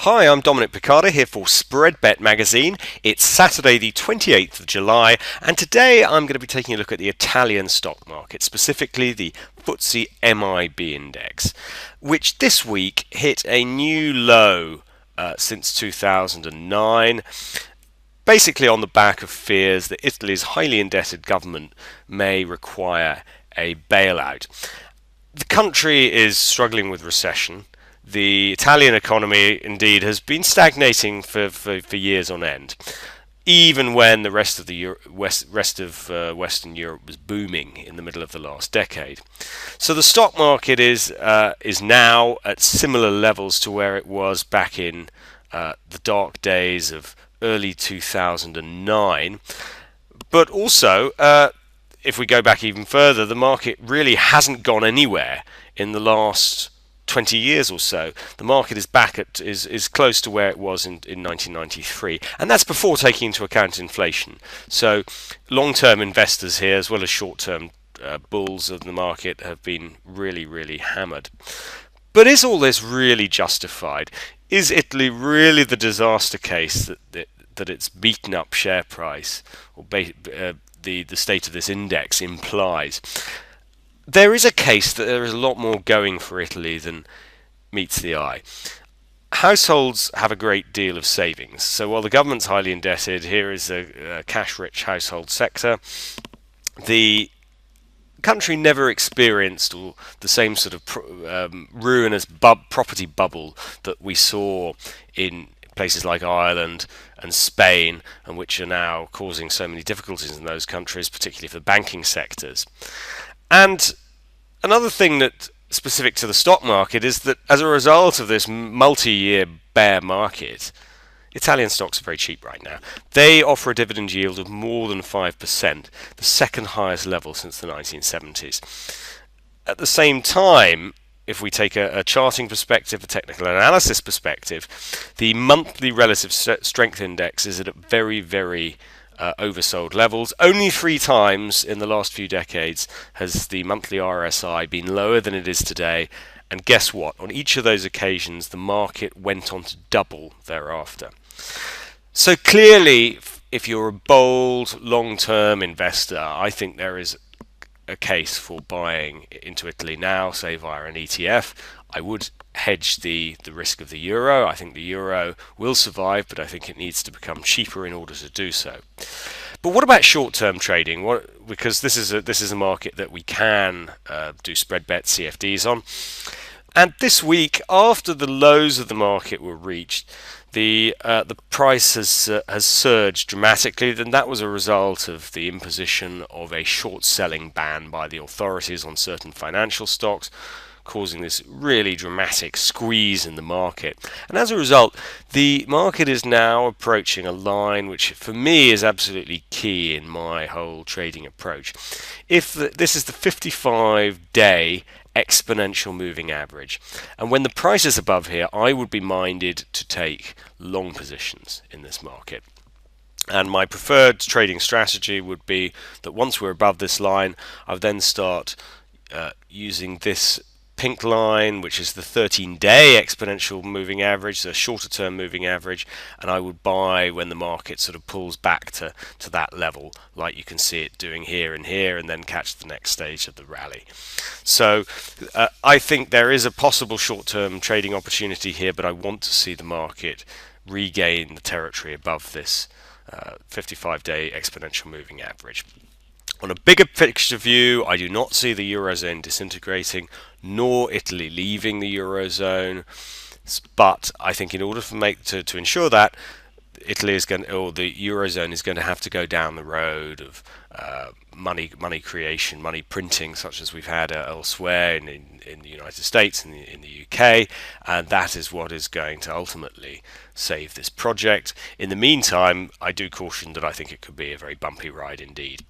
Hi, I'm Dominic Picardo here for Spreadbet magazine. It's Saturday the 28th of July, and today I'm going to be taking a look at the Italian stock market, specifically the FTSE MIB index, which this week hit a new low since 2009, basically on the back of fears that Italy's highly indebted government may require a bailout. The country is struggling with recession. The Italian economy, indeed, has been stagnating for years on end, even when the rest of Western Europe was booming in the middle of the last decade. So the stock market is now at similar levels to where it was back in the dark days of early 2009, but also if we go back even further, the market really hasn't gone anywhere in the last 20 years or so. The market is back at is close to where it was in 1993, and that's before taking into account inflation. So long-term investors here, as well as short-term bulls of the market, have been really hammered. But is all this really justified? Is Italy really the disaster case that its beaten up share price or the state of this index implies? There is a case that there is a lot more going for Italy than meets the eye. Households have a great deal of savings. So while the government's highly indebted, here is a cash-rich household sector. The country never experienced the same sort of ruinous property bubble that we saw in places like Ireland and Spain, and which are now causing so many difficulties in those countries, particularly for the banking sectors. And another thing that specific to the stock market is that as a result of this multi-year bear market, Italian stocks are very cheap right now. They offer a dividend yield of more than 5%, the second highest level since the 1970s. At the same time, if we take a charting perspective, a technical analysis perspective, the monthly relative strength index is at a very oversold levels. Only 3 times in the last few decades has the monthly RSI been lower than it is today, and guess what? On each of those occasions the market went on to double thereafter. So clearly, if you're a bold long-term investor, I think there is a case for buying into Italy now, say via an ETF. I would hedge the risk of the euro. I think the euro will survive, but I think it needs to become cheaper in order to do so. But what about short-term trading? Because this is a market that we can do spread bet CFDs on. And this week, after the lows of the market were reached, the price has surged dramatically. Then that was a result of the imposition of a short-selling ban by the authorities on certain financial stocks, causing this really dramatic squeeze in the market. And as a result, the market is now approaching a line which for me is absolutely key in my whole trading approach. This is the 55-day exponential moving average, and when the price is above here, I would be minded to take long positions in this market. And my preferred trading strategy would be that once we're above this line, I would then start using this pink line, which is the 13-day exponential moving average, the shorter term moving average, and I would buy when the market sort of pulls back to that level, like you can see it doing here, and then catch the next stage of the rally. So I think there is a possible short-term trading opportunity here, but I want to see the market regain the territory above this 55-day exponential moving average. On a bigger picture view, I do not see the Eurozone disintegrating, nor Italy leaving the Eurozone. But I think in order to ensure that, the Eurozone is going to have to go down the road of money creation, money printing, such as we've had elsewhere in the United States and in the UK, and that is what is going to ultimately save this project. In the meantime, I do caution that I think it could be a very bumpy ride indeed.